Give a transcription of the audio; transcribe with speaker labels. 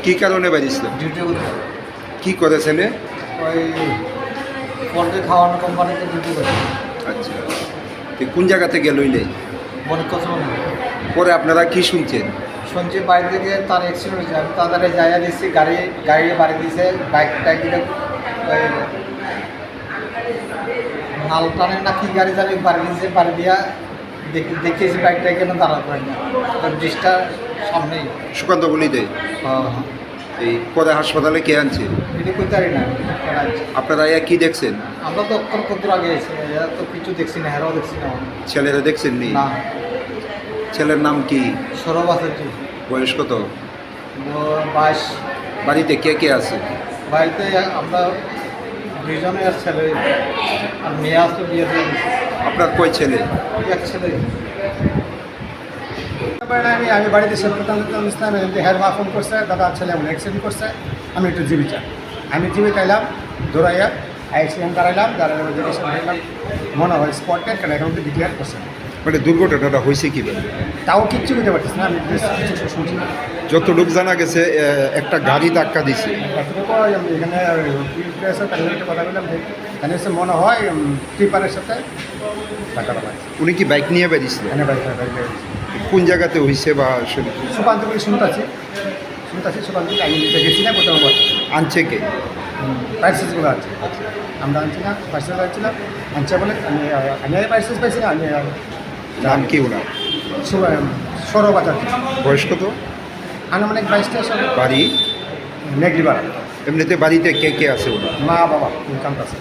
Speaker 1: কি কারণে বেরিয়েছিল?
Speaker 2: ডিউটি করতে
Speaker 1: কি করে ছেলে?
Speaker 2: ওই পোল্ট্রি খাওয়ানো কোম্পানিতে ডিউটি করে।
Speaker 1: আচ্ছা, তো কোন জায়গাতে গেল ইলে?
Speaker 2: মনে কথা
Speaker 1: পরে আপনারা কি শুনছেন?
Speaker 2: শুনছি বাইরে থেকে তার অ্যাক্সিডেন্ট হয়েছে। আমি তাড়াতাড়ি যাইয়া দিচ্ছি, গাড়ি বাড়ি দিয়েছে, বাইক দিলে ওই নাল টানে না কি গাড়ি জানি বাড়ি দিয়েছে, বাড়ি দিয়া দেখিয়েছি বাইকটা কেন দাঁড়াতে পারি না, ব্রিজটার সামনেই।
Speaker 1: সুকান্ত বলি দেয় এই পরে হাসপাতালে কে আনছে?
Speaker 2: এটি করতে পারি না।
Speaker 1: আপনারা কি দেখছেন?
Speaker 2: আমরা তো অক্ষর কত আগে এসে এরা তো কিছু দেখছি না, হেরাও দেখছি না।
Speaker 1: ছেলেরা দেখছেন নি?
Speaker 2: না।
Speaker 1: ছেলের নাম কি?
Speaker 2: সৌরভ আছে।
Speaker 1: বয়স কত?
Speaker 2: 22।
Speaker 1: বাড়িতে কে কে আছে?
Speaker 2: বাড়িতে আমরা দুইজনে আর ছেলে, আর মেয়ে আসতো বিয়ে দিয়ে দিচ্ছে।
Speaker 1: আপনার কয় ছেলে?
Speaker 2: এক ছেলে।
Speaker 3: আমি বাড়িতে শেফুল ইসলাম হের মা ফোন করছে, দাদা ছেলে এমন অ্যাক্সিডেন্ট করছে, আমি একটু জীবিত আমি জীবিত আইলাম, দৌড়াইয়া অ্যাক্সিডেন্ট দাঁড়াইলাম, মনে হয় স্পটে কেন এখন ডিক্লেয়ার করছে।
Speaker 1: মানে দুর্ঘটনাটা হয়েছে কীভাবে?
Speaker 3: তাও কিচ্ছু করতে পারতেছে না, আমি কিছু শুনছি না।
Speaker 1: যতটুক জানা গেছে একটা গাড়ি ধাক্কা দিছে।
Speaker 3: এতটুকু এখানে তাদের কথা বললাম, এখানে এসে মনে হয় টিপারের সাথে ধাক্কাটা পাই।
Speaker 1: উনি কি বাইক নিয়ে বেরিয়েছিল?
Speaker 3: এখানে বাইক
Speaker 1: কোন জায়গাতে হয়েছে বা
Speaker 3: সুকান্ত বলে শুনতেছি সুকান্ত আমি গেছি না কোথাও
Speaker 1: আনছে কে?
Speaker 3: পাইসেসগুলো আছে, আমরা আনছি না, পাইসেস আনছিলাম, আনছে বলে আমি পাইসেস পাইছি না। আমি
Speaker 1: নাম কি ওনার?
Speaker 3: সৌরভ আছে।
Speaker 1: বয়স কত?
Speaker 3: আনুমানিক 22টা।
Speaker 1: বাড়ি?
Speaker 3: নেগরিবার।
Speaker 1: এমনিতে বাড়িতে কে কে আছে ওনার?
Speaker 3: মা বাবা কাম আছে।